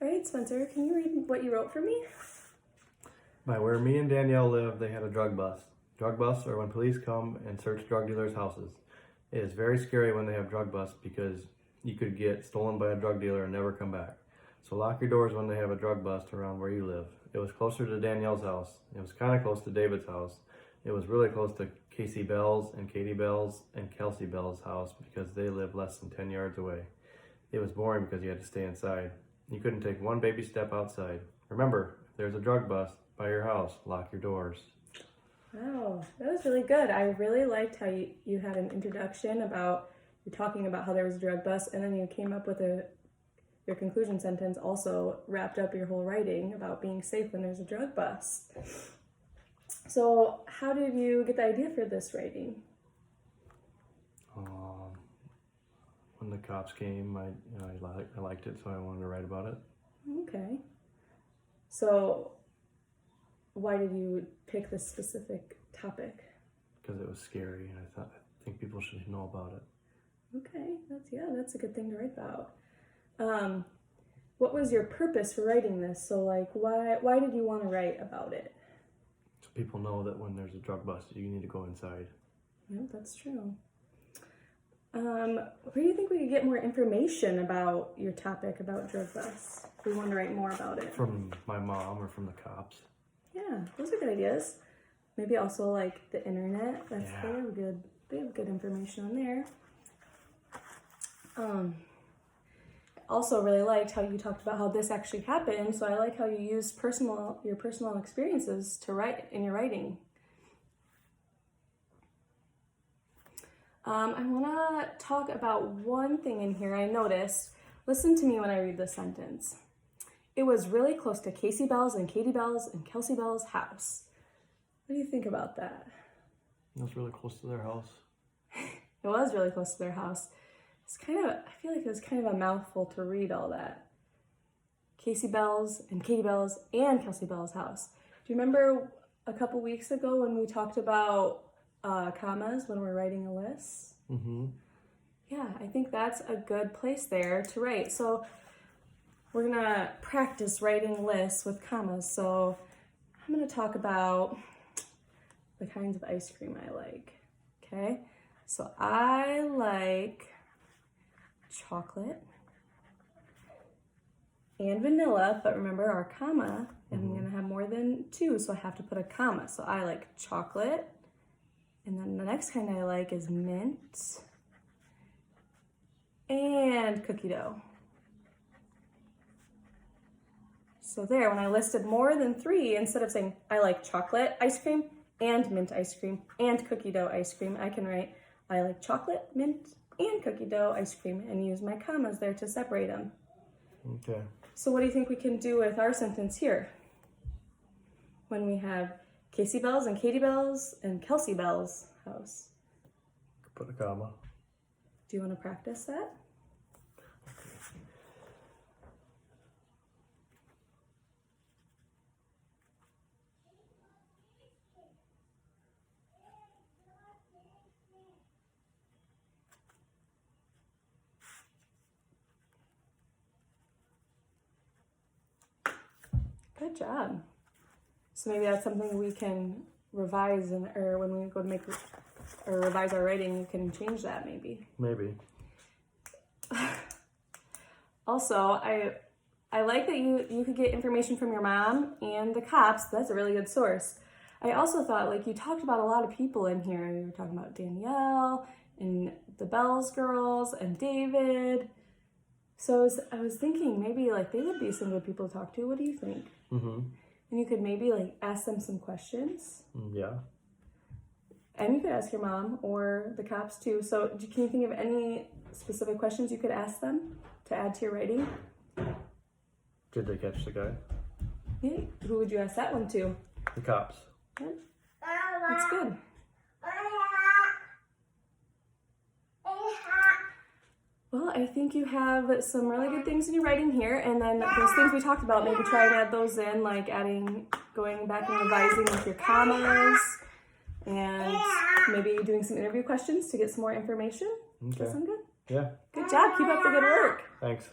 All right, Spencer, can you read what you wrote for me? By where me and Danielle live, they had a drug bust. Drug busts are when police come and search drug dealers' houses. It is very scary when they have drug busts because you could get stolen by a drug dealer and never come back. So lock your doors when they have a drug bust around where you live. It was closer to Danielle's house. It was kind of close to David's house. It was really close to Casey Bell's and Katie Bell's and Kelsey Bell's house because they live less than 10 yards away. It was boring because you had to stay inside. You couldn't take one baby step outside. Remember, if there's a drug bust by your house, lock your doors. Wow, that was really good. I really liked how you had an introduction about, you're talking about how there was a drug bust, and then you came up with your conclusion sentence also wrapped up your whole writing about being safe when there's a drug bust. So how did you get the idea for this writing? When the cops came, I liked it, so I wanted to write about it. Okay. So why did you pick this specific topic? Because it was scary, and I think people should know about it. Okay, that's a good thing to write about. What was your purpose for writing this? So like, why did you want to write about it? So people know that when there's a drug bust, you need to go inside. Yeah, that's true. Where do you think we could get more information about your topic about drug busts? If we want to write more about it. From my mom or from the cops. Yeah, those are good ideas. Maybe also like the internet. They have good information on there. Also really liked how you talked about how this actually happened. So I like how you use your personal experiences to write in your writing. I want to talk about one thing in here I noticed. Listen to me when I read this sentence. It was really close to Casey Bell's and Katie Bell's and Kelsey Bell's house. What do you think about that? It was really close to their house. It was really close to their house. I feel like it was kind of a mouthful to read all that. Casey Bell's and Katie Bell's and Kelsey Bell's house. Do you remember a couple weeks ago when we talked about commas when we're writing a list? Mm-hmm. Yeah, I think that's a good place there to write. So we're gonna practice writing lists with commas. So I'm gonna talk about the kinds of ice cream I like, okay? So I like chocolate and vanilla, but remember our comma, I'm gonna have more than two, so I have to put a comma. So I like chocolate, and then the next kind I like is mint and cookie dough. So there, when I listed more than three, instead of saying I like chocolate ice cream and mint ice cream and cookie dough ice cream, I can write I like chocolate, mint, and cookie dough ice cream and use my commas there to separate them. Okay. So what do you think we can do with our sentence here? When we have Casey Bell's and Katie Bell's and Kelsey Bell's house. Put a comma. Do you want to practice that? Good job. So maybe that's something we can revise, or when we go to make or revise our writing, you can change that maybe. Maybe. Also, I like that you could get information from your mom and the cops. That's a really good source. I also thought, like, you talked about a lot of people in here. You were talking about Danielle and the Bells girls and David. So I was thinking maybe like they would be some good people to talk to. What do you think? Mm-hmm. And you could maybe like ask them some questions. Yeah. And you could ask your mom or the cops too. So can you think of any specific questions you could ask them to add to your writing? Did they catch the guy? Yeah. Who would you ask that one to? The cops. Yeah. That's good. Well, I think you have some really good things in your writing here, and then those things we talked about, maybe try and add those in, like going back and revising with your commas, and maybe doing some interview questions to get some more information. Okay. Does that sound good? Yeah. Good job. Keep up the good work. Thanks.